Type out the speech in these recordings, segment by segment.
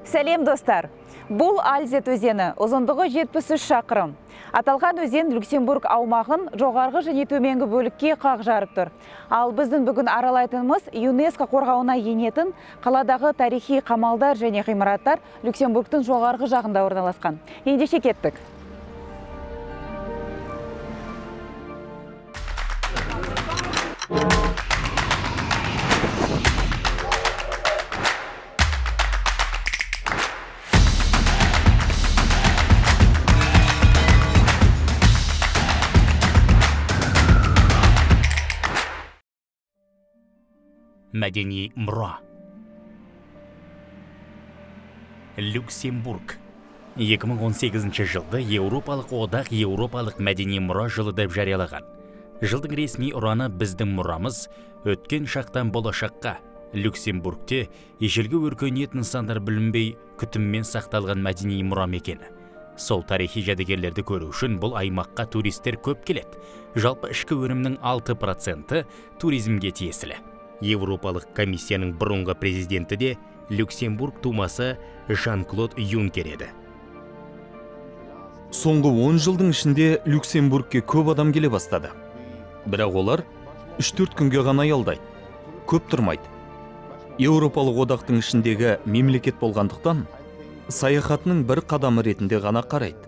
Сәлем достар! Бұл Альзет өзені, ұзындығы 73 шақырым. Аталған өзен Люксембург аумағын жоғарғы және төменгі бөлікке қақ жарып тұр. Ал біздің бүгін аралайтынымыз ЮНЕСКО қорғауына енетін қаладағы тарихи қамалдар және ғимараттар Люксембургтың жоғарғы жағында орналасқан. Ендеше кеттік. Мәдени мұра. Люксембург. 2018 жылды Еуропалық одақ Еуропалық мәдени мұра жылы деп жариялаған. Жылдың ресми ұраны біздің мұрамыз өткен шақтан болашаққа. Люксембургте ежелгі өркениет нысандар білінбей күтіммен сақталған мәдени мұра мекені. Сол тарихи жәдігерлерді көру үшін бұл аймаққа туристер көп келеді. Жалпы ішкі өнімнің 6% туризмге тиесілі. Еуропалық комиссияның бұрынғы президенті де Люксембург тумасы Жан-Клод Юнкер еді. Соңғы 10 жылдың ішінде Люксембургке көп адам келе бастады. Бірақ олар 3-4 күнге ғана аялдайды. Көп тұрмайды. Еуропалық одақтың ішіндегі мемлекет болғандықтан, саяхатының бір қадамы ретінде ғана қарайды.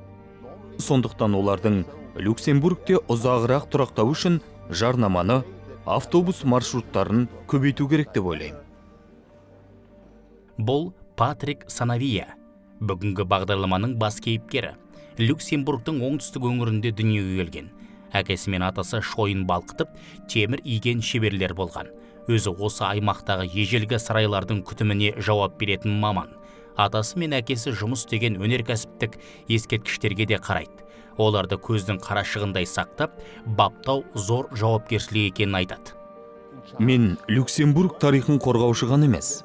Сондықтан олардың Люксембургте ұзағырақ тұрақтау үшін жарнаманы, автобус маршруттарын көбейту керек деп ойлаймын. Бұл Патрик Санавия, бүгінгі бағдарламаның бас кейіпкері. Люксембургтың оңтүстік өңірінде дүниеге келген. Әкесі мен атасы шойын балқытып, темір иген шеберлер болған. Өзі осы аймақтағы ежелгі сарайлардың күтіміне жауап беретін маман. Атасы мен әкесі жұмыс деген өнеркәсіптік ескерткіштерге де қарайды. Оларды көздің қарашығындай сақтап, баптау зор жауапкершілік екенін айтады. Мен Люксембург тарихын қорғаушы ғана емес,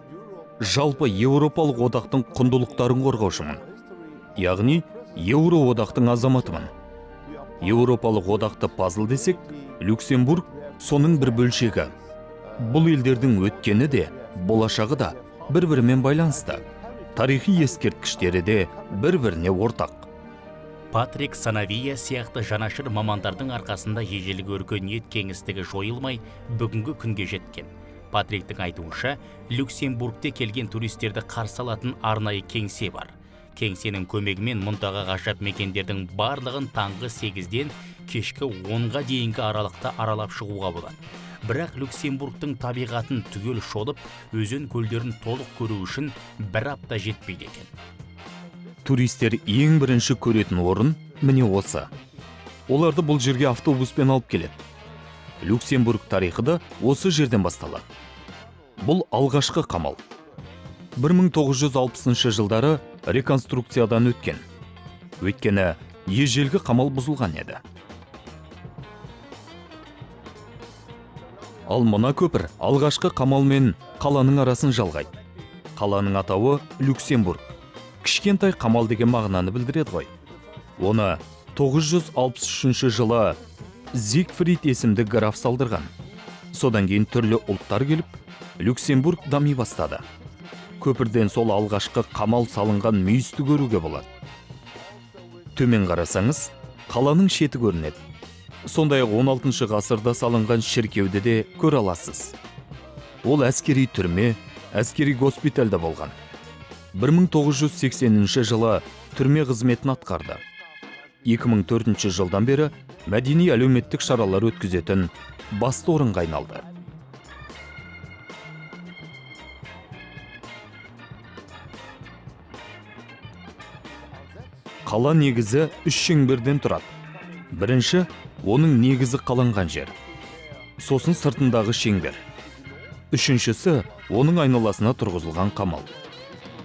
жалпы Еуропалық одақтың құндылықтарын қорғаушымын. Яғни, Еуро одақтың азаматымын. Еуропалық одақты пазл десек, Люксембург соның бір бөлшегі. Бұл елдердің өткені де, болашағы да бір-бірімен байланысты. Тарихи ескерткіштері де бір-біріне ортақ. Патрик Санавия сияқты жанашыр мамандардың арқасында ежелгі өркениет кеңістігі жойылмай бүгінгі күнге жеткен. Патриктің айтуынша, Люксембургте келген туристерді қарсы алатын арнайы кеңсе бар. Кеңсенің көмегімен мұндағы ғажап мекендердің барлығын таңғы 8-ден кешкі 10-ға дейінгі аралықта аралап шығуға болады. Бірақ Люксембургтың табиғатын түгел шолып, өзен көлдерін толық көру үшін бір апта жетпейді екен. Туристер ең бірінші көретін орын міне осы. Оларды бұл жерге автобуспен алып келеді. Люксембург тарихы да осы жерден басталады. Бұл алғашқы қамал. 1960 жылдары реконструкциядан өткен. Өйткені ежелгі қамал бұзылған еді. Ал мына көпір алғашқы қамал мен қаланың арасын жалғайды. Қаланың атауы Люксембург. Кішкентай қамал деген мағынаны білдіреді ғой. Оны 963 жылы Зигфрид есімді граф салдырған. Содан кейін түрлі ұлттар келіп, Люксембург дами бастады. Көпірден сол алғашқы қамал салынған мүйісті көруге болады. Төмен қарасаңыз, қаланың шеті көрінеді. Сондай-ақ 16 ғасырда салынған шіркеуді де көре аласыз. Ол әскери түрме, әскери госпитальда болған. 1980 жылы түрме қызметін атқарды. 2004 жылдан бері мәдени әлеуметтік шаралар өткізетін басты орынға айналды. Қала негізі 3 шеңберден тұрады. Бірінші, оның негізі қаланған жер. Сосын сыртындағы шеңбер. Үшіншісі, оның айналасына тұрғызылған қамал.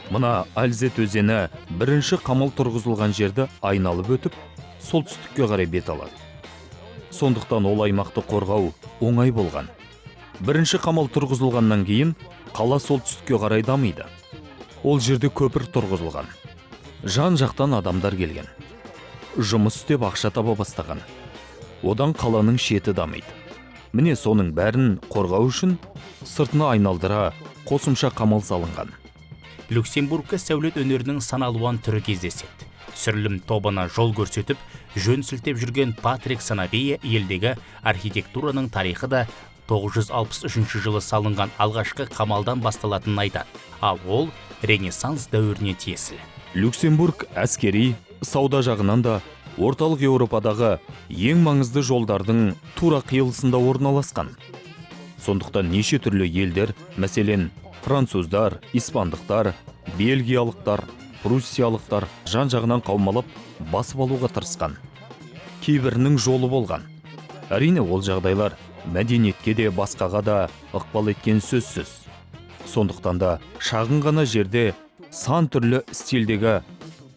Мына Альзет өзені бірінші қамал тұрғызылған жерді айналып өтіп, солтүстікке қарай бет алады. Сондықтан ол аймақты қорғау оңай болған. Бірінші қамал тұрғызылғаннан кейін қала солтүстікке қарай дамиды. Ол жерде көпір тұрғызылған. Жан-жақтан адамдар келген. Жұмыс істеп ақша таба бастаған. Одан қаланың шеті дамиды. Міне соның бәрін қорғау үшін сыртына айналдыра қосымша қамал салынған. Люксембургка сәулет өнерінің саналуан түрі кездеседі. Түсірілім тобына жол көрсетіп, жөн сілтеп жүрген Патрик Санавия елдегі архитектураның тарихы да 963 жылы салынған алғашқы қамалдан басталатынын айтады. Ал ол Ренессанс дәуіріне тиесілі. Люксембург әскери, сауда жағынан да орталық Еуропадағы ең маңызды жолдардың тура қиылысында орналасқан. Сондықтан неше түрлі елдер, мәселен, француздар, испандықтар, бельгиялықтар, пруссиялықтар жан-жағынан қаумалап басып алуға тырысқан. Кейбірінің жолы болған. Әрине ол жағдайлар мәдениетке де басқаға да ықпал еткен сөзсіз. Сондықтан да шағын ғана жерде сан түрлі стильдегі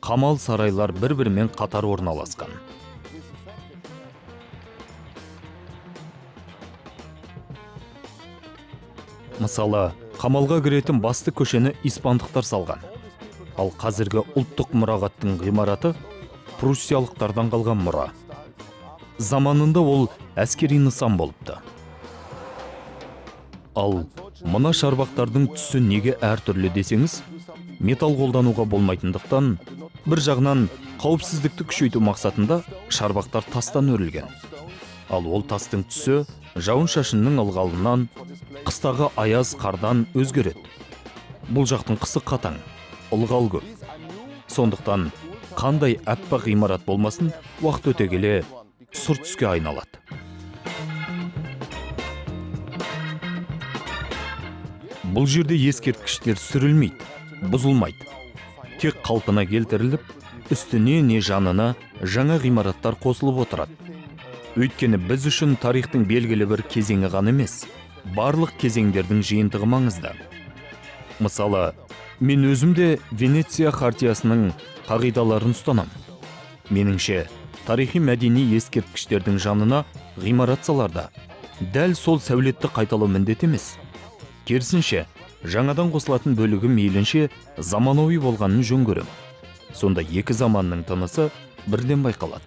қамал сарайлар бір-бірімен қатар орналасқан. Мысалы, қамалға кіретін басты көшені испандықтар салған. Ал қазіргі ұлттық мұрағаттың ғимараты пруссиялықтардан қалған мұра. Заманында ол әскери нысан болыпты. Ал мына шарбақтардың түсі неге әртүрлі десеңіз, металл қолдануға болмайтындықтан, бір жағынан қауіпсіздікті күшейту мақсатында шарбақтар тастан өрілген. Ал ол тастың түсі жауын-шашынның ылғалынан, қыстағы аяз қардан өзгереді. Бұл жақтың қысы қатаң, ылғал көп. Сондықтан қандай әппақ ғимарат болмасын, уақыт өте келе сұр түске айналады. Бұл жерде ескерткіштер сүрілмейді, бұзылмайды. Тек қалпына келтіріліп, үстіне не жанына жаңа ғимараттар қосылып отырады. Өйткені біз үшін тарихтың белгілі бір кезеңі ғана емес, барлық кезеңдердің жиынтығы маңызды. Мысалы, мен өзім де Венеция хартиясының қағидаларын ұстанам. Меніңше, тарихи мәдени ескерткіштердің жанына ғимарат саларда дәл сол сәулетті қайталау міндет емес. Керісінше, жаңадан қосылатын бөлігі мейлінше заманауи болғанын жөн көрем. Сонда екі заманның тынысы бірден байқалады.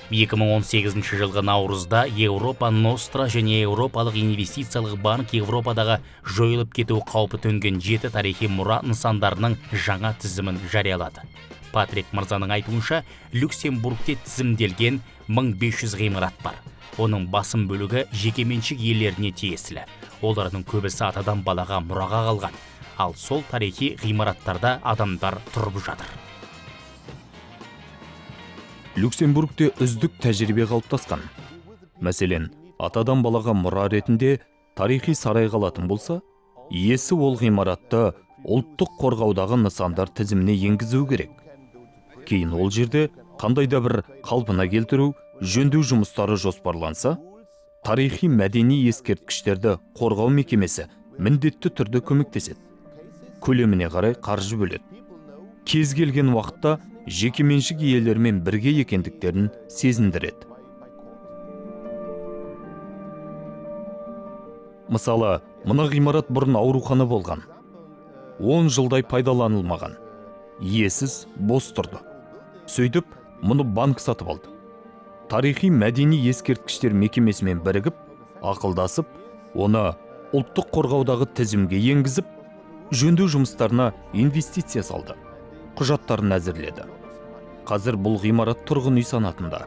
2018 жылғы наурызда Еуропа Ностра және Еуропалық инвестициялық банк Еуропадағы жойылып кету қаупі төнген 7 тарихи мұра нысандарының жаңа тізімін жариялады. Патрик мырзаның айтуынша, Люксембургте тізімделген 1500 ғимарат бар. Оның басым бөлігі жекеменшік иелеріне тиесілі. Олардың көбісі атадан балаға мұраға қалған. Ал сол тарихи ғимараттарда адамдар тұрып жатыр. Люксембургте үздік тәжірибе қалыптасқан. Мәселен, атадан балаға мұра ретінде тарихи сарай қалатын болса, иесі ол ғимаратты ұлттық қорғаудағы нысандар тізіміне енгізу керек. Кейін ол жерде қандай да бір қалпына келтіру, жөндеу жұмыстары жоспарланса, тарихи мәдени ескерткіштерді қорғау мекемесі міндетті түрде көмектеседі. Көлеміне қарай қаржы бөледі. Кез келген уақытта жекеменшік иелермен бірге екендіктерін сезіндіреді. Мысалы, мына ғимарат бұрын аурухана болған. 10 жылдай пайдаланылмаған. Иесіз бос тұрды. Сөйтіп, мұны банк сатып алды. Тарихи мәдени ескерткіштер мекемесімен бірігіп, ақылдасып, оны ұлттық қорғаудағы тізімге енгізіп, жөндеу жұмыстарына инвестиция салды. Құжаттарын әзірледі. Қазір бұл ғимарат тұрғын үй санатында.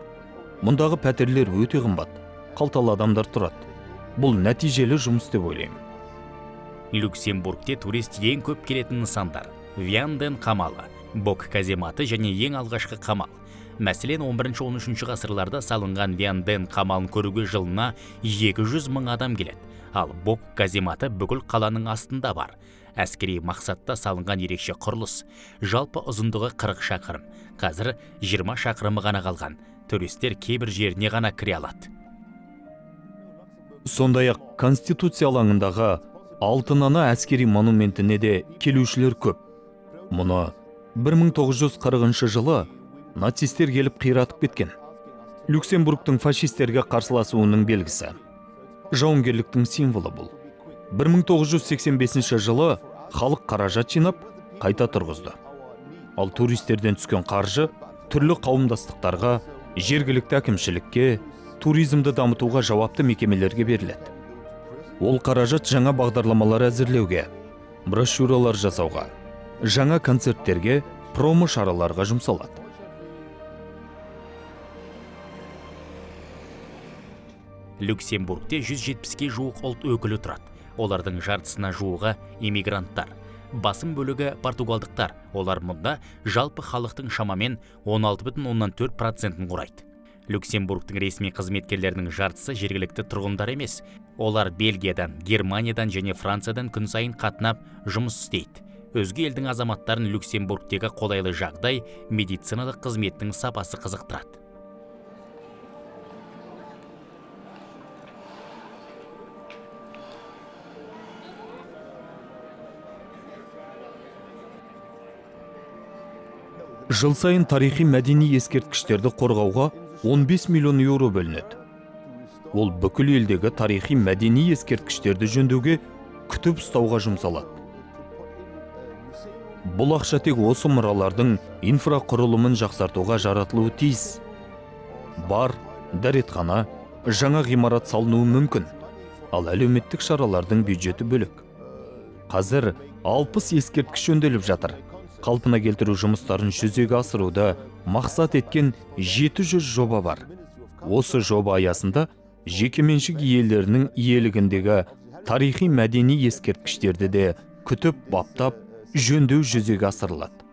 Мұндағы пәтерлер өте қымбат, қалталы адамдар тұрады. Бұл нәтижелі жұмыс деп ойлаймын. Люксембургте турист ең көп келетін нысандар: Вианден қамалы, Бок казематы және ең алғашқы қамал. Мәселен, 11-13 ғасырларда салынған Вианден қамалын көруге жылына 200 мың адам келеді. Ал Бок казематы бүкіл қаланың астында бар. Әскери мақсатта салынған ерекше құрылыс. Жалпы ұзындығы 40 шақырым. Қазір 20 шақырымы ғана қалған. Туристер кейбір жеріне ғана кіре алады. Сондай-ақ Конституция алаңындағы Алтын ана әскери монументіне де келушілер көп. Мұны 1940 жылы нацистер келіп қиратып кеткен. Люксембургтың фашистерге қарсыласуының белгісі. Жауынгерліктің символы бұл. 1985 жылы халық қаражат жинап, қайта тұрғызды. Ал туристерден түскен қаржы түрлі қауымдастықтарға, жергілікті әкімшілікке, туризмді дамытуға жауапты мекемелерге беріледі. Ол қаражат жаңа бағдарламалар әзірлеуге, брошюралар жасауға, жаңа концерттерге, промо шараларға жұмсалады. Люксембургте 170-ге жуық ұлт өкілі тұрады. Олардың жартысына жуығы иммигранттар. Басым бөлігі португалдықтар. Олар мұнда жалпы халықтың шамамен 16,4%-ін құрайды. Люксембургтің ресми қызметкерлерінің жартысы жергілікті тұрғындар емес. Олар Бельгиядан, Германиядан және Франциядан күн сайын қатынап жұмыс істейді. Өзге елдің азаматтарын Люксембургтегі қолайлы жағдай, медициналық қызметтің сапасы қызықтырады. Жыл сайын тарихи мәдени ескерткіштерді қорғауға 15 миллион еуро бөлінеді. Ол бүкіл елдегі тарихи мәдени ескерткіштерді жөндеуге, күтіп ұстауға жұмсалады. Бұл ақша тек осы мұралардың инфрақұрылымын жақсартуға жаратылуы тиіс. Бар, дәретхана, жаңа ғимарат салынуы мүмкін, ал әлеуметтік шаралардың бюджеті бөлек. Қазір 60 ескерткіш жөнделіп жатыр. Қалпына келтіру жұмыстарын жүзеге асыруды мақсат еткен 700 жоба бар. Осы жоба аясында жекеменшік иелерінің иелігіндегі тарихи мәдени ескерткіштерді де күтіп, баптап, жөндеу жүзеге асырылады.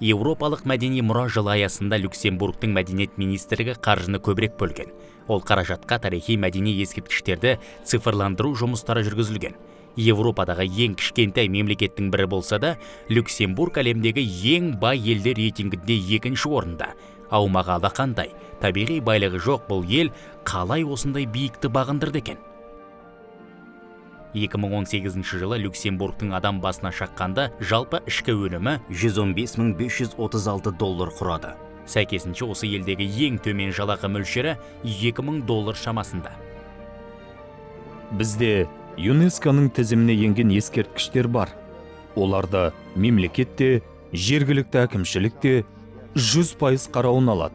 Еуропалық мәдени мұра жылы аясында Люксембургтың мәдениет министрлігі қаржыны көбірек бөлген. Ол қаражатқа тарихи мәдени ескерткіштерді цифрландыру жұмыстары жүргізілген. Еуропадағы ең кішкентай мемлекеттің бірі болса да, Люксембург әлемдегі ең бай елдер рейтингінде 2-ші орында. Аумағы алақандай, табиғи байлығы жоқ бұл ел қалай осындай биікті бағындырды екен? 2018 жылы Люксембургтың адам басына шаққанда жалпы ішкі өнімі $115,536 құрады. Сәйкесінше осы елдегі ең төмен жалақы мөлшері $2000 шамасында. Бізде ЮНЕСКО-ның тізіміне енген ескерткіштер бар. Оларды мемлекетте, жергілікті әкімшілікте 100% қарауын алады.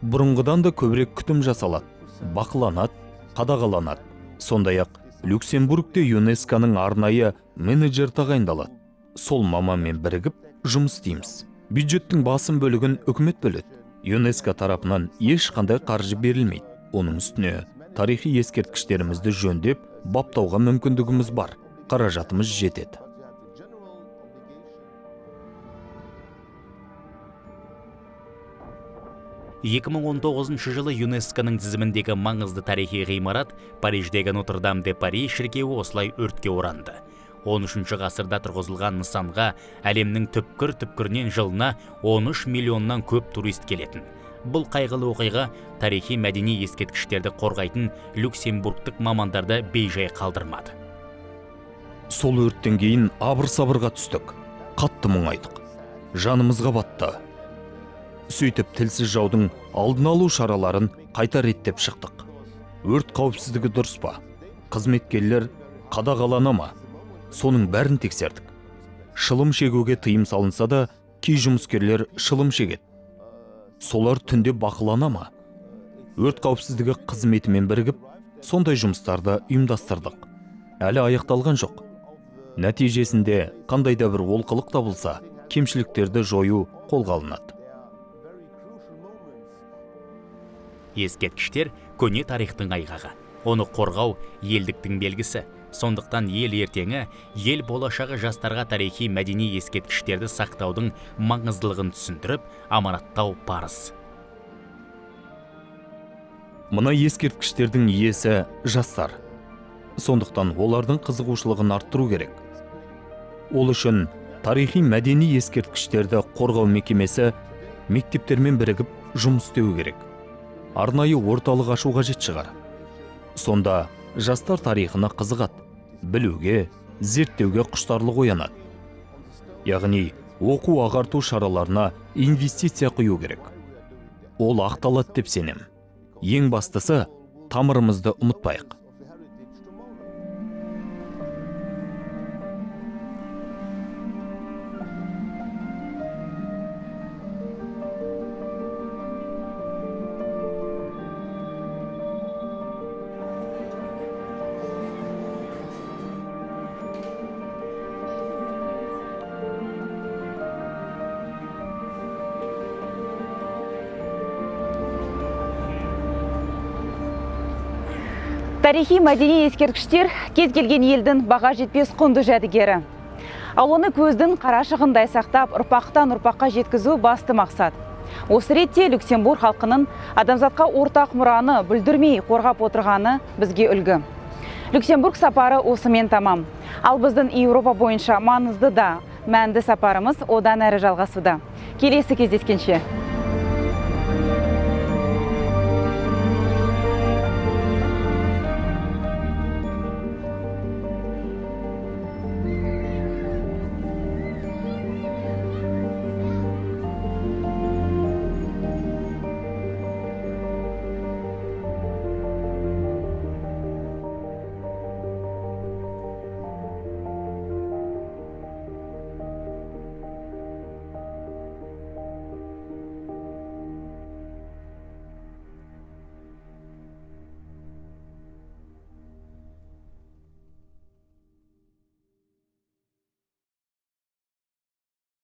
Бұрынғыдан да көбірек күтім жасалады, бақыланады, қадағаланады. Сондай-ақ Люксембургте ЮНЕСКО-ның арнайы менеджер тағайындалады. Сол маманмен бірігіп жұмыс істейміз. Бюджеттің басым бөлігін үкімет бөледі. ЮНЕСКО тарапынан ешқандай қаржы берілмейді. Оның үстіне тарихи ескерткіштерімізді жөндеп, баптауға мүмкіндігіміз бар. Қаражатымыз жетеді. жылы ЮНЕСКО-ның тізіміндегі маңызды тарихи ғимарат Париждегі Нотр-Дам-де-Пари шіркеуі осылай өртке оранды. 13 ғасырда тұрғызылған нысанға әлемнің түпкір-түпкірінен жылына 13 миллионнан көп турист келетін. Бұл қайғылы оқиға тарихи мәдени ескерткіштерді қорғайтын люксембургтық мамандарды бейжай қалдырмады. Сол өрттен кейін абыр-сабырға түстік. Қатты мұңайдық. Жанымызға батты. Сөйтіп тілсіз жаудың алдын алу шараларын қайта реттеп шықтық. Өрт қауіпсіздігі дұрыс па? Қызметкерлер қадағалана ма? Соның бәрін тексердік. Шылым шегуге тыйым салынса да, кей жұмыскерлер шылым шегеді. Солар түнде бақылана ма? Өрт қауіпсіздігі қызметімен бірігіп, сондай жұмыстарды ұйымдастырдық. Әлі аяқталған жоқ. Нәтижесінде қандай да бір олқылық табылса, кемшіліктерді жою қолға алынады. Ескерткіштер көне тарихтың айғағы. Оны қорғау елдіктің белгісі. Сондықтан ел ертеңі, ел болашағы жастарға тарихи мәдени ескерткіштерді сақтаудың маңыздылығын түсіндіріп, аманаттау парыз. Мына ескерткіштердің иесі жастар. Сондықтан олардың қызығушылығын арттыру керек. Ол үшін тарихи мәдени ескерткіштерді қорғау мекемесі мектептермен бірігіп жұмыс істеу керек. Арнайы орталық ашу қажет шығар. Сонда жастар тарихына қызығады, білуге, зерттеуге құштарлық оянады. Яғни оқу ағарту шараларына инвестиция құю керек. Ол ақталады деп сенем. Ең бастысы, тамырымызды ұмытпайық. Тарихи мәдени ескерткіштер кез келген елдің баға жетпес құнды жәдігері. Ал оны көздің қарашығындай сақтап, ұрпақтан ұрпаққа жеткізу басты мақсат. Осы ретте Люксембург халқының адамзатқа ортақ мұраны бүлдірмей қорғап отырғаны бізге үлгі. Люксембург сапары осымен тамам. Ал біздің Еуропа бойынша маңызды да мәнді сапарымыз одан әрі жалғасуда. Келесі кездескенше.